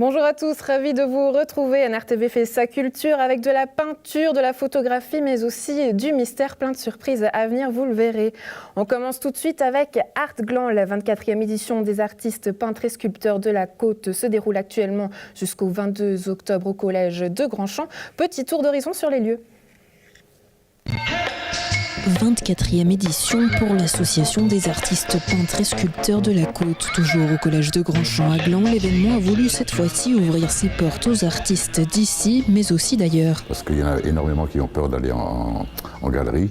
Bonjour à tous, ravi de vous retrouver. NRTV fait sa culture avec de la peinture, de la photographie, mais aussi du mystère, plein de surprises à venir, vous le verrez. On commence tout de suite avec Art Gland. La 24e édition des artistes peintres et sculpteurs de la Côte se déroule actuellement jusqu'au 22 octobre au collège de Grandchamp. Petit tour d'horizon sur les lieux. 24e édition pour l'association des artistes peintres et sculpteurs de la Côte. Toujours au collège de Grandchamp à Gland, l'événement a voulu cette fois-ci ouvrir ses portes aux artistes d'ici, mais aussi d'ailleurs. Parce qu'il y en a énormément qui ont peur d'aller en galerie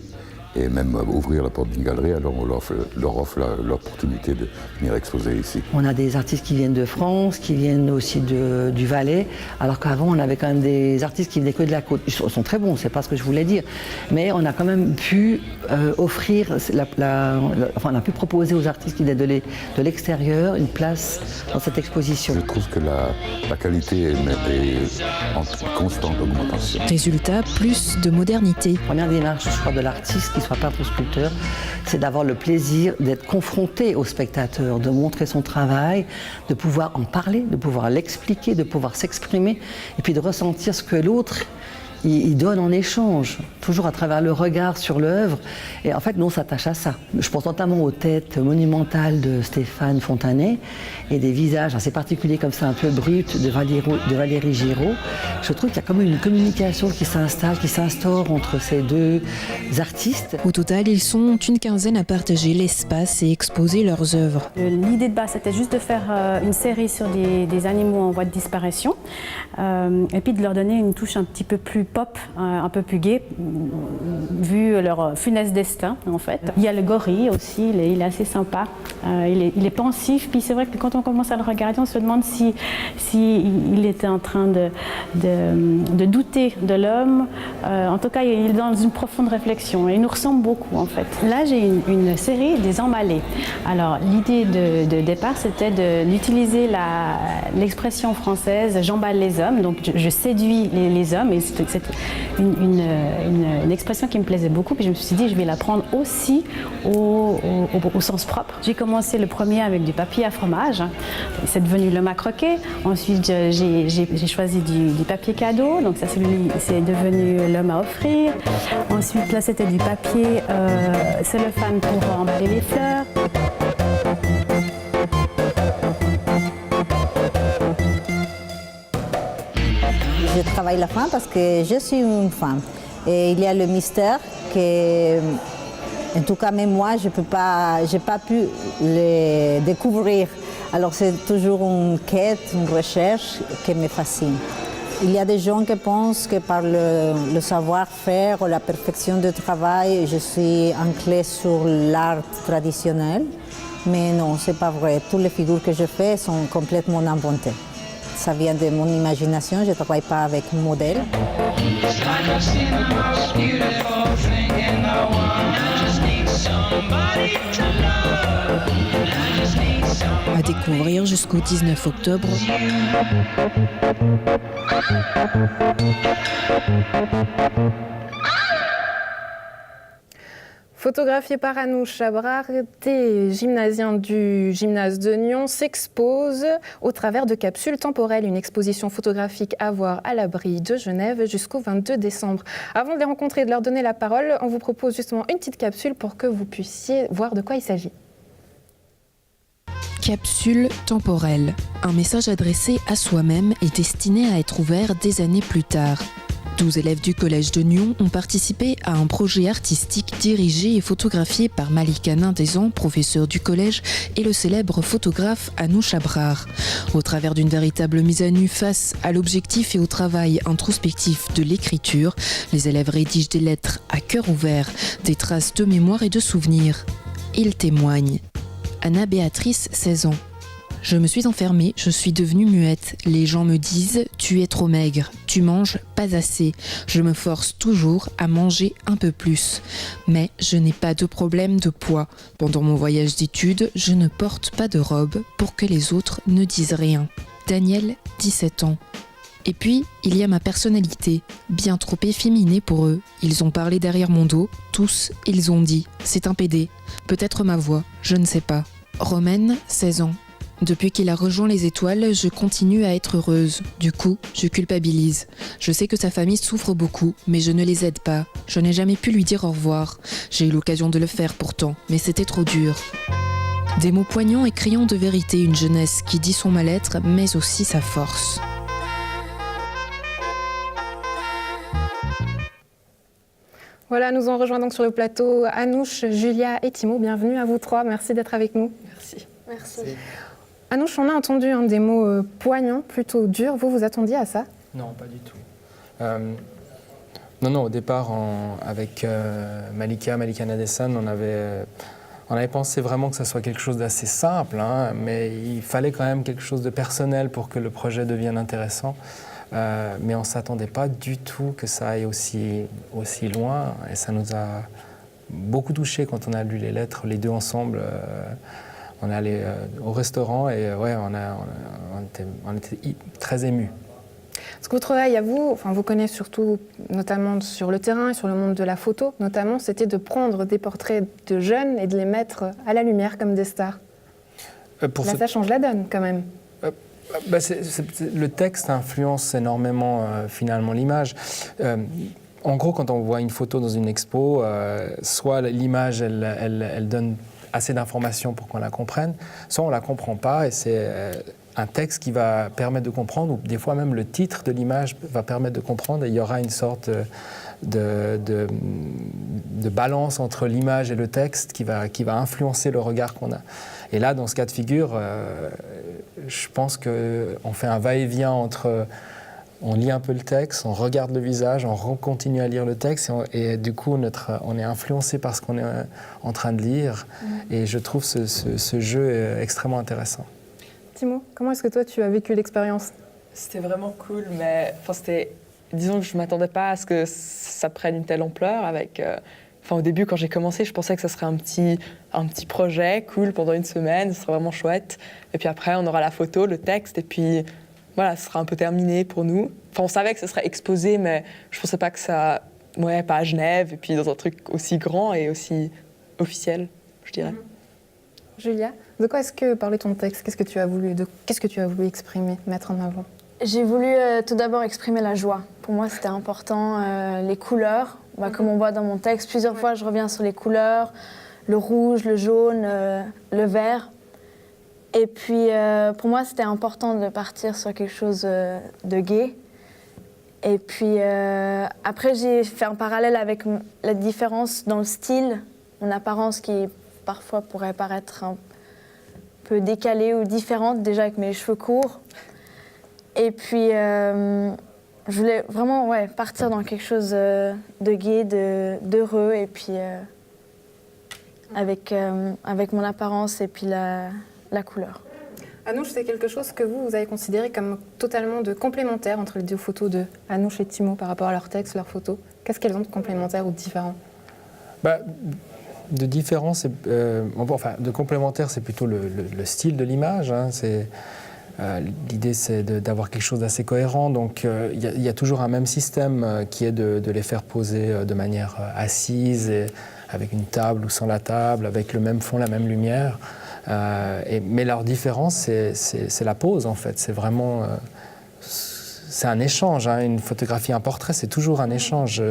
et même ouvrir la porte d'une galerie, alors on leur offre l'opportunité de venir exposer ici. On a des artistes qui viennent de France, qui viennent aussi du Valais, alors qu'avant on avait quand même des artistes qui venaient que de la Côte. Ils sont très bons, c'est pas ce que je voulais dire, mais on a quand même pu offrir, on a pu proposer aux artistes qui venaient de l'extérieur une place dans cette exposition. Je trouve que la qualité est en constante augmentation. Résultat, plus de modernité. La première démarche, je crois, de l'artiste qui soit peintre ou sculpteur, c'est d'avoir le plaisir d'être confronté au spectateur, de montrer son travail, de pouvoir en parler, de pouvoir l'expliquer, de pouvoir s'exprimer, et puis de ressentir ce que l'autre il donne en échange, toujours à travers le regard sur l'œuvre. Et en fait, nous, on s'attache à ça. Je pense notamment aux têtes monumentales de Stéphane Fontanet et des visages assez particuliers comme ça, un peu bruts, de Valérie Giraud. Je trouve qu'il y a comme une communication qui s'instaure entre ces deux artistes. Au total, ils sont une quinzaine à partager l'espace et exposer leurs œuvres. L'idée de base, c'était juste de faire une série sur des animaux en voie de disparition et puis de leur donner une touche un petit peu plus pop, un peu plus gai, vu leur funeste destin en fait. Il y a le gorille aussi, il est assez sympa, il est pensif, puis c'est vrai que quand on commence à le regarder, on se demande si il était en train de douter de l'homme. En tout cas, il est dans une profonde réflexion et il nous ressemble beaucoup en fait. Là, j'ai une série des emballés. Alors, l'idée de départ, c'était d'utiliser l'expression française « j'emballe les hommes », donc je séduis les hommes, et c'est une expression qui me plaisait beaucoup, puis je me suis dit je vais la prendre aussi au sens propre. J'ai commencé le premier avec du papier à fromage, c'est devenu l'homme à croquer. Ensuite j'ai choisi du papier cadeau, donc ça c'est devenu l'homme à offrir. Ensuite là c'était du papier cellophane pour emballer les fleurs. Je travaille la femme parce que je suis une femme. Et il y a le mystère que, en tout cas, même moi, je n'ai pas pu le découvrir. Alors c'est toujours une quête, une recherche qui me fascine. Il y a des gens qui pensent que par le savoir-faire ou la perfection du travail, je suis ancrée sur l'art traditionnel. Mais non, ce n'est pas vrai. Toutes les figures que je fais sont complètement inventées. Ça vient de mon imagination, je ne travaille pas avec un modèle. À découvrir jusqu'au 19 octobre. Photographié par Anouche Abrard, des gymnasiens du gymnase de Nyon s'exposent au travers de capsules temporelles, une exposition photographique à voir à l'abri de Genève jusqu'au 22 décembre. Avant de les rencontrer et de leur donner la parole, on vous propose justement une petite capsule pour que vous puissiez voir de quoi il s'agit. Capsule temporelle, un message adressé à soi-même et destiné à être ouvert des années plus tard. 12 élèves du collège de Nyon ont participé à un projet artistique dirigé et photographié par Malika Nindezan, professeur du collège, et le célèbre photographe Anouche Abrard. Au travers d'une véritable mise à nu face à l'objectif et au travail introspectif de l'écriture, les élèves rédigent des lettres à cœur ouvert, des traces de mémoire et de souvenirs. Ils témoignent. Anna Béatrice, 16 ans. Je me suis enfermée, je suis devenue muette. Les gens me disent « tu es trop maigre, tu manges pas assez ». Je me force toujours à manger un peu plus. Mais je n'ai pas de problème de poids. Pendant mon voyage d'études, je ne porte pas de robe pour que les autres ne disent rien. Daniel, 17 ans. Et puis, il y a ma personnalité, bien trop efféminée pour eux. Ils ont parlé derrière mon dos, tous, ils ont dit « c'est un PD ». Peut-être ma voix, je ne sais pas. Romaine, 16 ans. Depuis qu'il a rejoint les étoiles, je continue à être heureuse. Du coup, je culpabilise. Je sais que sa famille souffre beaucoup, mais je ne les aide pas. Je n'ai jamais pu lui dire au revoir. J'ai eu l'occasion de le faire pourtant, mais c'était trop dur. Des mots poignants et criants de vérité, une jeunesse qui dit son mal-être, mais aussi sa force. Voilà, nous en rejoint donc sur le plateau Anouche, Julia et Timo. Bienvenue à vous trois, merci d'être avec nous. Merci. Merci. Anouche, on a entendu des mots poignants, plutôt durs. Vous attendiez à ça? Non, pas du tout. Non, au départ, avec Malika Nadesan, on avait pensé vraiment que ça soit quelque chose d'assez simple, hein, mais il fallait quand même quelque chose de personnel pour que le projet devienne intéressant. Mais on ne s'attendait pas du tout que ça aille aussi loin, et ça nous a beaucoup touchés quand on a lu les lettres, les deux ensemble. On est allé au restaurant et ouais, on était très émus. Ce que votre travail à vous, vous connaissez surtout notamment sur le terrain et sur le monde de la photo, notamment, c'était de prendre des portraits de jeunes et de les mettre à la lumière comme des stars. Ça change la donne quand même. Le texte influence énormément finalement l'image. En gros, quand on voit une photo dans une expo, soit l'image elle donne assez d'informations pour qu'on la comprenne, soit on ne la comprend pas et c'est un texte qui va permettre de comprendre, ou des fois même le titre de l'image va permettre de comprendre, et il y aura une sorte de balance entre l'image et le texte qui va influencer le regard qu'on a. Et là, dans ce cas de figure, je pense qu'on fait un va-et-vient entre... On lit un peu le texte, on regarde le visage, on continue à lire le texte et du coup, on est influencé par ce qu'on est en train de lire. Et je trouve ce jeu extrêmement intéressant. Timo, comment est-ce que toi, tu as vécu l'expérience? C'était vraiment cool, mais disons que je ne m'attendais pas à ce que ça prenne une telle ampleur. Au début, quand j'ai commencé, je pensais que ça serait un petit projet cool pendant une semaine, ce serait vraiment chouette. Et puis après, on aura la photo, le texte, et puis... Voilà, ce sera un peu terminé pour nous. On savait que ce serait exposé, mais je ne pensais pas que ça... Ouais, pas à Genève, et puis dans un truc aussi grand et aussi officiel, je dirais. Julia, de quoi est-ce que parlait ton texte? Qu'est-ce que tu as voulu exprimer, mettre en avant? J'ai voulu tout d'abord exprimer la joie. Pour moi, c'était important. Les couleurs, comme on voit dans mon texte, plusieurs fois, je reviens sur les couleurs. Le rouge, le jaune, le vert. Et puis, pour moi, c'était important de partir sur quelque chose de gai. Et puis, après, j'ai fait un parallèle avec la différence dans le style, mon apparence qui, parfois, pourrait paraître un peu décalée ou différente, déjà avec mes cheveux courts. Et puis, je voulais vraiment partir dans quelque chose de gai, d'heureux, et puis avec mon apparence et puis la couleur. Anouche, c'est quelque chose que vous avez considéré comme totalement de complémentaire entre les deux photos de Anouche et Timo par rapport à leur texte, leurs photos. Qu'est-ce qu'elles ont de complémentaire ou de différent? De différent, de complémentaire, c'est plutôt le style de l'image. Hein, l'idée, c'est d'avoir quelque chose d'assez cohérent. Donc, il y a toujours un même système qui est de les faire poser de manière assise, et avec une table ou sans la table, avec le même fond, la même lumière. Mais leur différence, c'est la pose, en fait. C'est vraiment... c'est un échange. Hein. Une photographie, un portrait, c'est toujours un échange.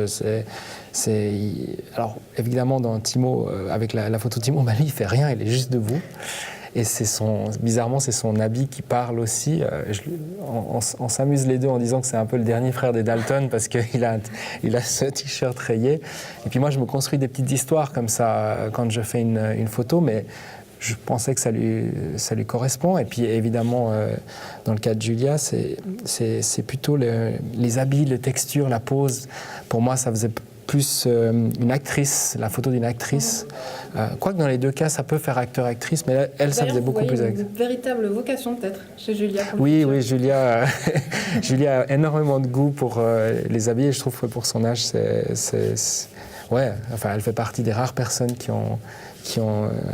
Alors, évidemment, dans Timo, avec la photo de Timo, lui, il ne fait rien, il est juste debout. Et bizarrement, c'est son habit qui parle aussi. On s'amuse les deux en disant que c'est un peu le dernier frère des Dalton parce qu'il a ce t-shirt rayé. Et puis moi, je me construis des petites histoires comme ça quand je fais une photo, mais je pensais que ça lui correspond. Et puis évidemment, dans le cas de Julia, c'est plutôt les habits, les textures, la pose. Pour moi, ça faisait plus une actrice, la photo d'une actrice. Quoique dans les deux cas, ça peut faire acteur-actrice, mais elle, ça faisait beaucoup plus actrice. Une véritable vocation peut-être chez Julia. Oui, Julia, Julia a énormément de goût pour les habits, et je trouve que pour son âge, elle fait partie des rares personnes qui ont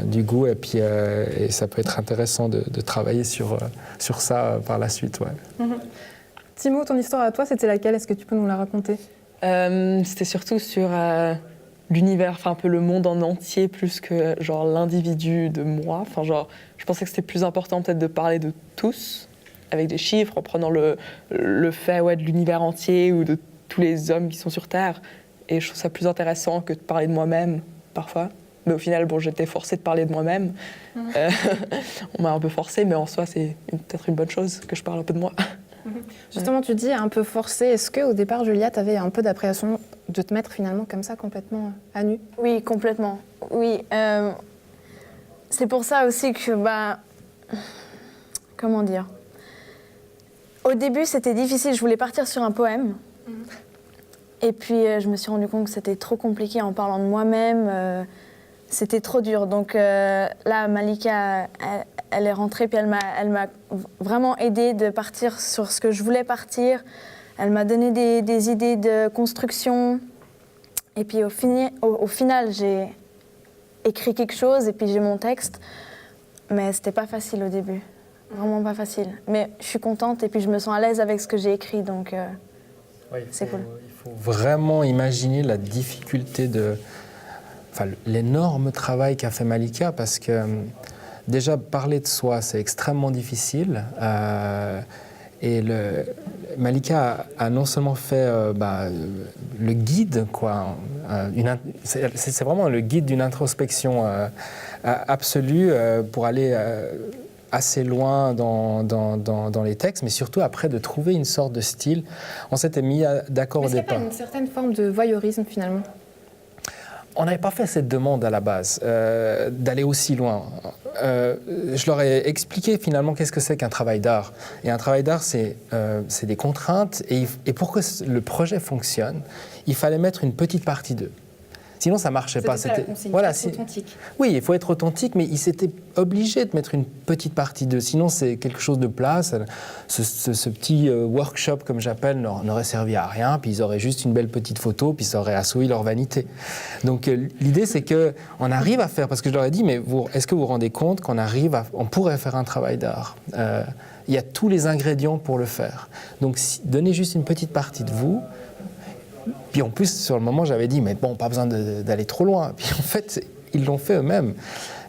du goût, et puis et ça peut être intéressant de travailler sur ça par la suite. Ouais. Timo, ton histoire à toi, c'était laquelle? Est-ce que tu peux nous la raconter? C'était surtout sur l'univers, enfin un peu le monde en entier plus que genre l'individu de moi. Enfin genre, je pensais que c'était plus important peut-être de parler de tous avec des chiffres, en prenant le fait de l'univers entier ou de tous les hommes qui sont sur Terre. Et je trouve ça plus intéressant que de parler de moi-même parfois. Mais au final, bon, j'étais forcée de parler de moi-même. On m'a un peu forcée, mais en soi, c'est peut-être une bonne chose que je parle un peu de moi. Justement, tu dis un peu forcé. Est-ce qu'au départ, Julia, tu avais un peu d'appréhension de te mettre finalement comme ça, complètement à nu? Oui, complètement. Oui. C'est pour ça aussi que, comment dire? Au début, c'était difficile. Je voulais partir sur un poème. Et puis, je me suis rendu compte que c'était trop compliqué en parlant de moi-même. C'était trop dur. Donc là, Malika, elle est rentrée, puis elle m'a vraiment aidée de partir sur ce que je voulais partir. Elle m'a donné des idées de construction. Et puis au final, j'ai écrit quelque chose, et puis j'ai mon texte. Mais c'était pas facile au début. Vraiment pas facile. Mais je suis contente, et puis je me sens à l'aise avec ce que j'ai écrit, donc c'est cool. Il faut vraiment imaginer la difficulté l'énorme travail qu'a fait Malika, parce que déjà parler de soi, c'est extrêmement difficile. Et Malika a non seulement fait le guide, quoi. C'est vraiment le guide d'une introspection absolue pour aller assez loin dans les textes, mais surtout après de trouver une sorte de style. On s'était mis d'accord au départ. Est-ce qu'il y a pas une certaine forme de voyeurisme finalement? On n'avait pas fait cette demande à la base, d'aller aussi loin. Je leur ai expliqué finalement qu'est-ce que c'est qu'un travail d'art. Et un travail d'art, c'est des contraintes. Et pour que le projet fonctionne, il fallait mettre une petite partie d'eux. Sinon, ça ne marchait pas. C'était authentique. Oui, il faut être authentique, mais ils s'étaient obligés de mettre une petite partie d'eux. Sinon, c'est quelque chose de plat. Ce petit workshop, comme j'appelle, n'aurait servi à rien. Puis ils auraient juste une belle petite photo, puis ça aurait assouvi leur vanité. Donc l'idée, c'est qu'on arrive à faire, parce que je leur ai dit, mais est-ce que vous vous rendez compte on pourrait faire un travail d'art? Il y a tous les ingrédients pour le faire. Donc donnez juste une petite partie de vous. Puis en plus, sur le moment, j'avais dit, mais bon, pas besoin d'aller trop loin. Puis en fait, ils l'ont fait eux-mêmes.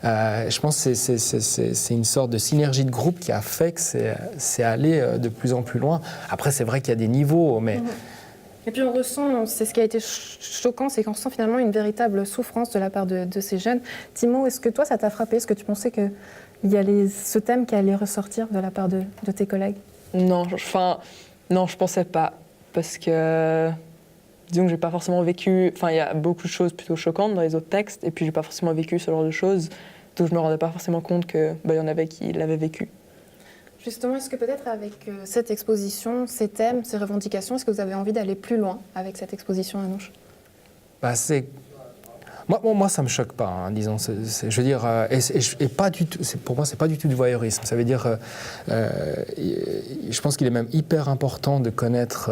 Je pense que c'est une sorte de synergie de groupe qui a fait que c'est allé de plus en plus loin. Après, c'est vrai qu'il y a des niveaux, mais... Et puis on ressent, c'est ce qui a été choquant, c'est qu'on ressent finalement une véritable souffrance de la part de ces jeunes. Timo, est-ce que toi, ça t'a frappé? Est-ce que tu pensais qu'il y allait ce thème qui allait ressortir de la part de tes collègues? Non, je pensais pas. Parce que... Disons que j'ai pas forcément vécu... Enfin, il y a beaucoup de choses plutôt choquantes dans les autres textes, et puis j'ai pas forcément vécu ce genre de choses, donc je me rendais pas forcément compte qu'il y en avait qui l'avaient vécu. Justement, est-ce que peut-être avec cette exposition, ces thèmes, ces revendications, est-ce que vous avez envie d'aller plus loin avec cette exposition, Anouche? Moi, ça me choque pas, hein, disons. Je veux dire, et pas du tout. Pour moi, c'est pas du tout du voyeurisme. Ça veut dire, je pense qu'il est même hyper important de connaître.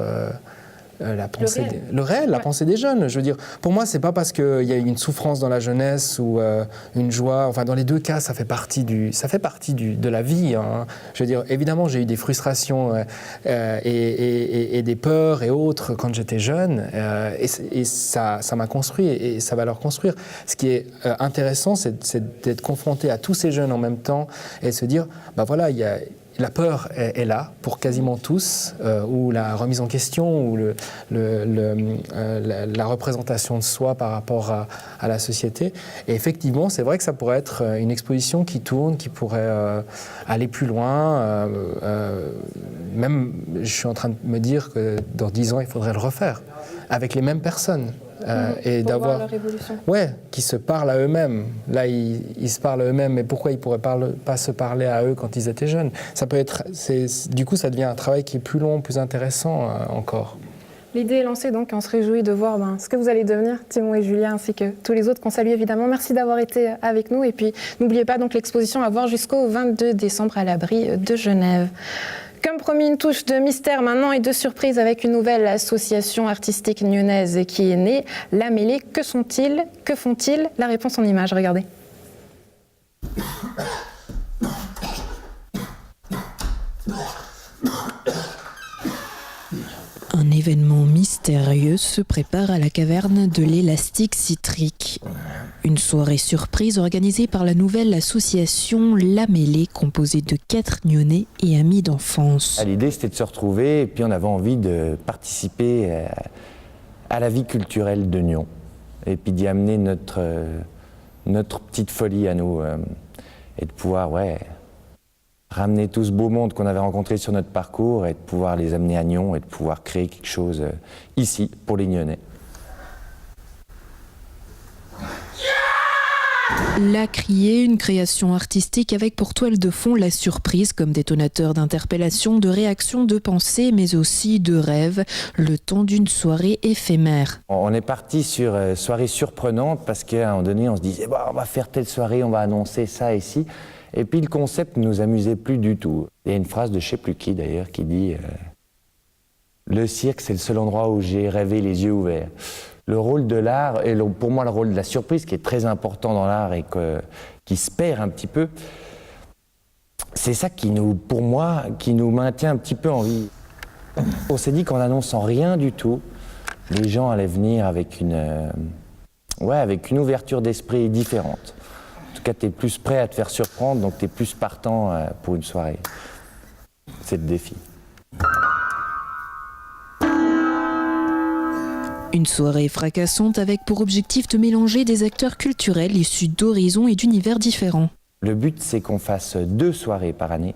La pensée la pensée des jeunes. Je veux dire, pour moi, c'est pas parce qu'il y a une souffrance dans la jeunesse ou une joie. Enfin, dans les deux cas, ça fait partie de la vie. Hein. Je veux dire, évidemment, j'ai eu des frustrations et des peurs et autres quand j'étais jeune, et ça m'a construit et ça va leur construire. Ce qui est intéressant, c'est d'être confronté à tous ces jeunes en même temps et se dire, voilà, la peur est là pour quasiment tous, ou la remise en question, ou la représentation de soi par rapport à la société. Et effectivement, c'est vrai que ça pourrait être une exposition qui tourne, qui pourrait aller plus loin. Même, je suis en train de me dire que dans 10 ans, il faudrait le refaire, avec les mêmes personnes. Et d'avoir leur évolution. Qui se parlent à eux-mêmes. Là, ils se parlent à eux-mêmes, mais pourquoi ils ne pourraient pas se parler à eux quand ils étaient jeunes? Ça peut être, du coup, ça devient un travail qui est plus long, plus intéressant encore. L'idée est lancée, donc on se réjouit de voir ce que vous allez devenir, Timo et Julia, ainsi que tous les autres qu'on salue évidemment. Merci d'avoir été avec nous. Et puis, n'oubliez pas donc l'exposition à voir jusqu'au 22 décembre à l'abri de Genève. Comme promis, une touche de mystère maintenant et de surprise avec une nouvelle association artistique nyonnaise qui est née, La Mêlée. Que sont-ils? Que font-ils? La réponse en images, regardez. Un événement mystérieux se prépare à la caverne de l'élastique citrique. Une soirée surprise organisée par la nouvelle association La Mêlée, composée de 4 Nyonnais et amis d'enfance. L'idée, c'était de se retrouver et puis on avait envie de participer à la vie culturelle de Nyon et puis d'y amener notre petite folie à nous et de pouvoir ramener tout ce beau monde qu'on avait rencontré sur notre parcours et de pouvoir les amener à Nyon et de pouvoir créer quelque chose ici pour les Nyonnais. La Criée, une création artistique avec pour toile de fond la surprise comme détonateur d'interpellation, de réaction, de pensée, mais aussi de rêve, le temps d'une soirée éphémère. On est parti sur soirée surprenante parce qu'à un moment donné, on se disait on va faire telle soirée, on va annoncer ça ici. Et puis le concept ne nous amusait plus du tout. Il y a une phrase de je ne sais plus qui d'ailleurs qui dit le cirque, c'est le seul endroit où j'ai rêvé les yeux ouverts. Le rôle de l'art, et pour moi le rôle de la surprise, qui est très important dans l'art et qui se perd un petit peu, c'est ça pour moi, qui nous maintient un petit peu en vie. On s'est dit qu'en annonçant rien du tout, les gens allaient venir avec une ouverture d'esprit différente. En tout cas, tu es plus prêt à te faire surprendre, donc tu es plus partant pour une soirée. C'est le défi. Une soirée fracassante avec pour objectif de mélanger des acteurs culturels issus d'horizons et d'univers différents. Le but, c'est qu'on fasse 2 soirées par année.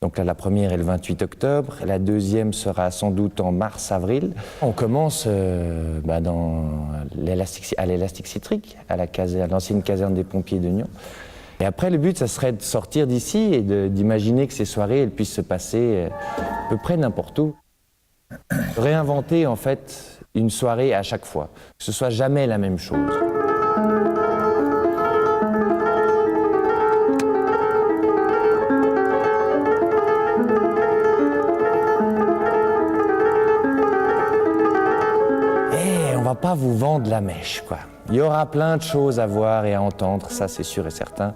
Donc là, la première est le 28 octobre, la deuxième sera sans doute en mars-avril. On commence à l'élastique citrique, à l'ancienne caserne des pompiers de Nyon. Et après, le but, ça serait de sortir d'ici et d'imaginer que ces soirées elles puissent se passer à peu près n'importe où. Réinventer, en fait, une soirée à chaque fois, que ce soit jamais la même chose. Et on va pas vous vendre la mèche, quoi. Il y aura plein de choses à voir et à entendre, ça c'est sûr et certain,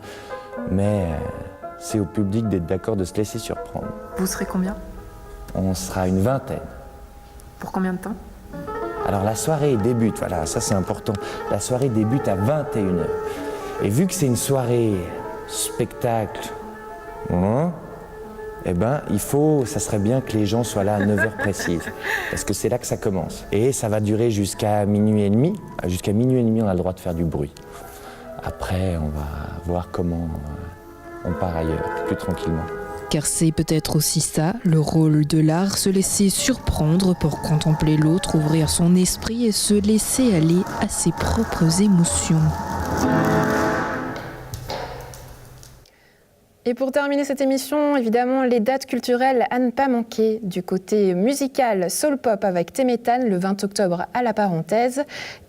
mais c'est au public d'être d'accord de se laisser surprendre. Vous serez combien? On sera une vingtaine. Pour combien de temps? Alors la soirée débute, voilà, ça c'est important, la soirée débute à 21h. Et vu que c'est une soirée spectacle, ça serait bien que les gens soient là à 9h précises, parce que c'est là que ça commence. Et ça va durer jusqu'à minuit et demi. Jusqu'à minuit et demi, on a le droit de faire du bruit. Après, on va voir comment on part ailleurs, plus tranquillement. Car c'est peut-être aussi ça, le rôle de l'art, se laisser surprendre pour contempler l'autre, ouvrir son esprit et se laisser aller à ses propres émotions. Et pour terminer cette émission, évidemment, les dates culturelles à ne pas manquer. Du côté musical, soul pop avec Téméthane le 20 octobre à la Parenthèse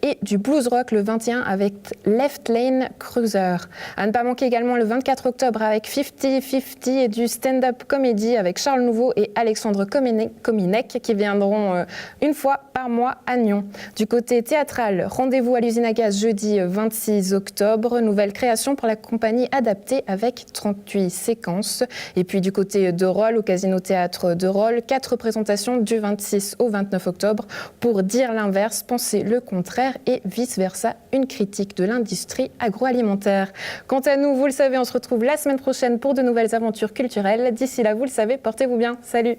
et du blues rock le 21 avec Left Lane Cruiser. À ne pas manquer également le 24 octobre avec 50-50 et du stand-up comédie avec Charles Nouveau et Alexandre Kominek qui viendront une fois par mois à Nyon. Du côté théâtral, rendez-vous à l'usine à gaz jeudi 26 octobre. Nouvelle création pour la compagnie adaptée avec 38 séquences. Et puis du côté de Rolle, au Casino Théâtre de Rolle, 4 représentations du 26 au 29 octobre pour dire l'inverse, penser le contraire et vice-versa, une critique de l'industrie agroalimentaire. Quant à nous, vous le savez, on se retrouve la semaine prochaine pour de nouvelles aventures culturelles. D'ici là, vous le savez, portez-vous bien. Salut!